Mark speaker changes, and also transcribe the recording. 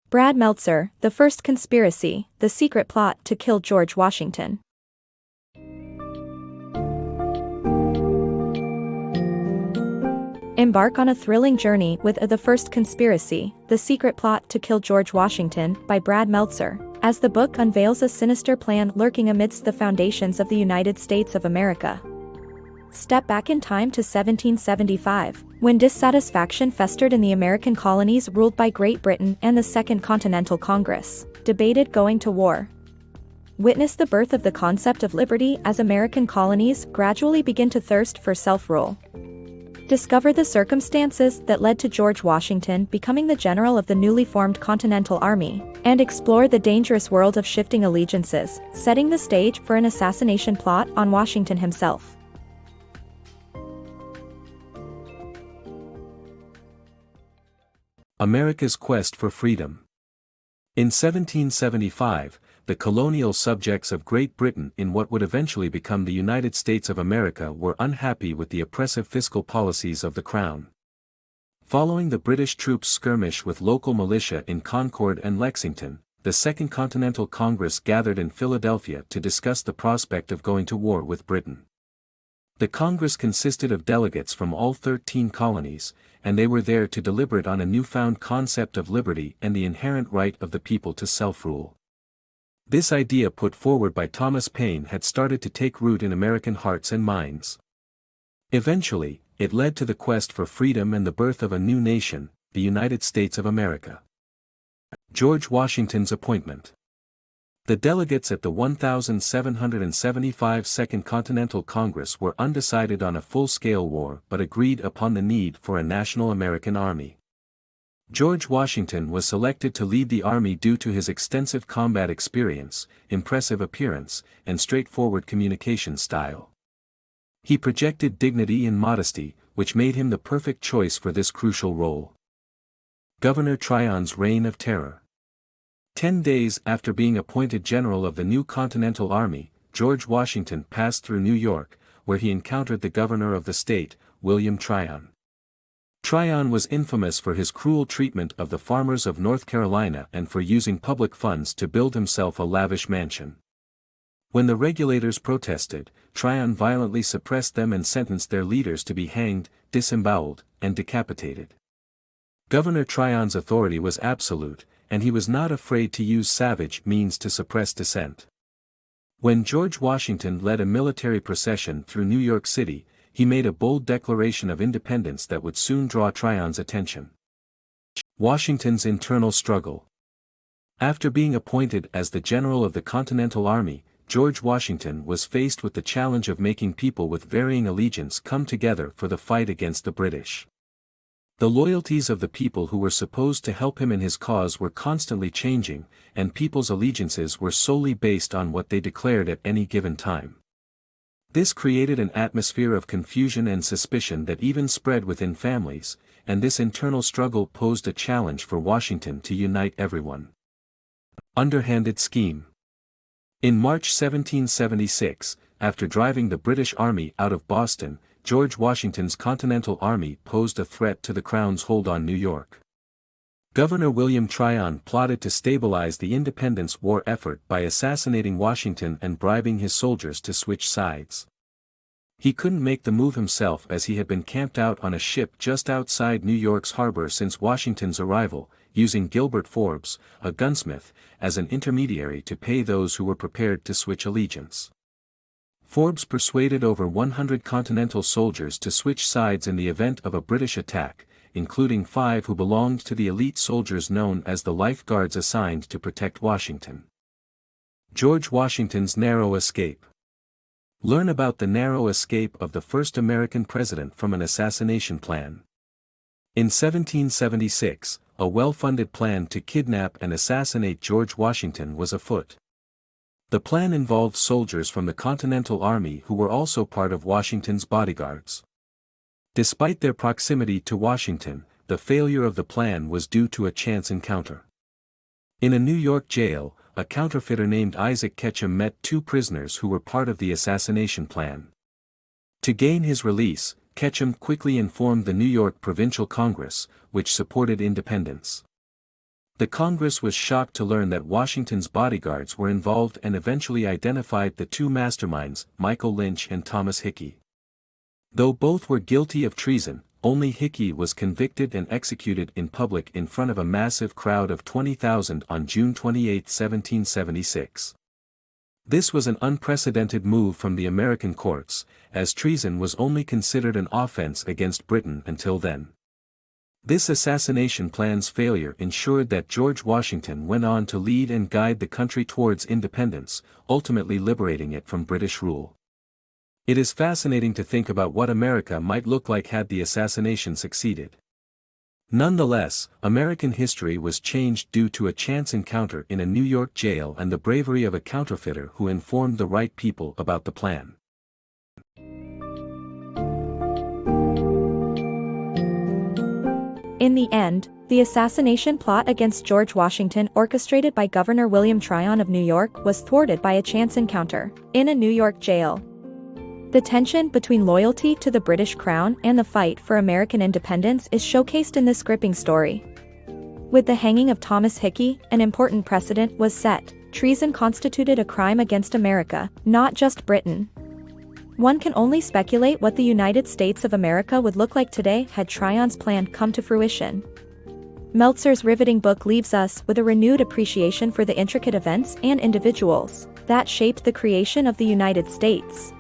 Speaker 1: Brad Meltzer, The First Conspiracy, The Secret Plot to Kill George Washington. Embark on a thrilling journey with The First Conspiracy, The Secret Plot to Kill George Washington by Brad Meltzer, as the book unveils a sinister plan lurking amidst the foundations of the United States of America. Step back in time to 1775, when dissatisfaction festered in the American colonies ruled by Great Britain, and the Second Continental Congress debated going to war. Witness the birth of the concept of liberty as American colonies gradually begin to thirst for self-rule. Discover the circumstances that led to George Washington becoming the general of the newly formed Continental Army, and explore the dangerous world of shifting allegiances, setting the stage for an assassination plot on Washington himself.
Speaker 2: America's Quest for Freedom. In 1775, the colonial subjects of Great Britain in what would eventually become the United States of America were unhappy with the oppressive fiscal policies of the Crown. Following the British troops' skirmish with local militia in Concord and Lexington, the Second Continental Congress gathered in Philadelphia to discuss the prospect of going to war with Britain. The Congress consisted of delegates from all 13 colonies, and they were there to deliberate on a newfound concept of liberty and the inherent right of the people to self-rule. This idea put forward by Thomas Paine had started to take root in American hearts and minds. Eventually, it led to the quest for freedom and the birth of a new nation, the United States of America. George Washington's appointment. The delegates at the 1775 Second Continental Congress were undecided on a full-scale war but agreed upon the need for a national American army. George Washington was selected to lead the army due to his extensive combat experience, impressive appearance, and straightforward communication style. He projected dignity and modesty, which made him the perfect choice for this crucial role. Governor Tryon's Reign of Terror. 10 days after being appointed general of the new Continental Army, George Washington passed through New York, where he encountered the governor of the state, William Tryon. Tryon was infamous for his cruel treatment of the farmers of North Carolina and for using public funds to build himself a lavish mansion. When the regulators protested, Tryon violently suppressed them and sentenced their leaders to be hanged, disemboweled, and decapitated. Governor Tryon's authority was absolute, and he was not afraid to use savage means to suppress dissent. When George Washington led a military procession through New York City, he made a bold declaration of independence that would soon draw Tryon's attention. Washington's internal struggle. After being appointed as the general of the Continental Army, George Washington was faced with the challenge of making people with varying allegiance come together for the fight against the British. The loyalties of the people who were supposed to help him in his cause were constantly changing, and people's allegiances were solely based on what they declared at any given time. This created an atmosphere of confusion and suspicion that even spread within families, and this internal struggle posed a challenge for Washington to unite everyone. Underhanded Scheme. In March 1776, after driving the British Army out of Boston, George Washington's Continental Army posed a threat to the Crown's hold on New York. Governor William Tryon plotted to stabilize the Independence War effort by assassinating Washington and bribing his soldiers to switch sides. He couldn't make the move himself as he had been camped out on a ship just outside New York's harbor since Washington's arrival, using Gilbert Forbes, a gunsmith, as an intermediary to pay those who were prepared to switch allegiance. Forbes persuaded over 100 Continental soldiers to switch sides in the event of a British attack, including 5 who belonged to the elite soldiers known as the Life Guards assigned to protect Washington. George Washington's narrow escape. Learn about the narrow escape of the first American president from an assassination plan. In 1776, a well-funded plan to kidnap and assassinate George Washington was afoot. The plan involved soldiers from the Continental Army who were also part of Washington's bodyguards. Despite their proximity to Washington, the failure of the plan was due to a chance encounter. In a New York jail, a counterfeiter named Isaac Ketchum met 2 prisoners who were part of the assassination plan. To gain his release, Ketchum quickly informed the New York Provincial Congress, which supported independence. The Congress was shocked to learn that Washington's bodyguards were involved and eventually identified the two masterminds, Michael Lynch and Thomas Hickey. Though both were guilty of treason, only Hickey was convicted and executed in public in front of a massive crowd of 20,000 on June 28, 1776. This was an unprecedented move from the American courts, as treason was only considered an offense against Britain until then. This assassination plan's failure ensured that George Washington went on to lead and guide the country towards independence, ultimately liberating it from British rule. It is fascinating to think about what America might look like had the assassination succeeded. Nonetheless, American history was changed due to a chance encounter in a New York jail and the bravery of a counterfeiter who informed the right people about the plan.
Speaker 1: In the end, the assassination plot against George Washington orchestrated by Governor William Tryon of New York was thwarted by a chance encounter in a New York jail. The tension between loyalty to the British Crown and the fight for American independence is showcased in this gripping story. With the hanging of Thomas Hickey, an important precedent was set. Treason constituted a crime against America, not just Britain. One can only speculate what the United States of America would look like today had Tryon's plan come to fruition. Meltzer's riveting book leaves us with a renewed appreciation for the intricate events and individuals that shaped the creation of the United States.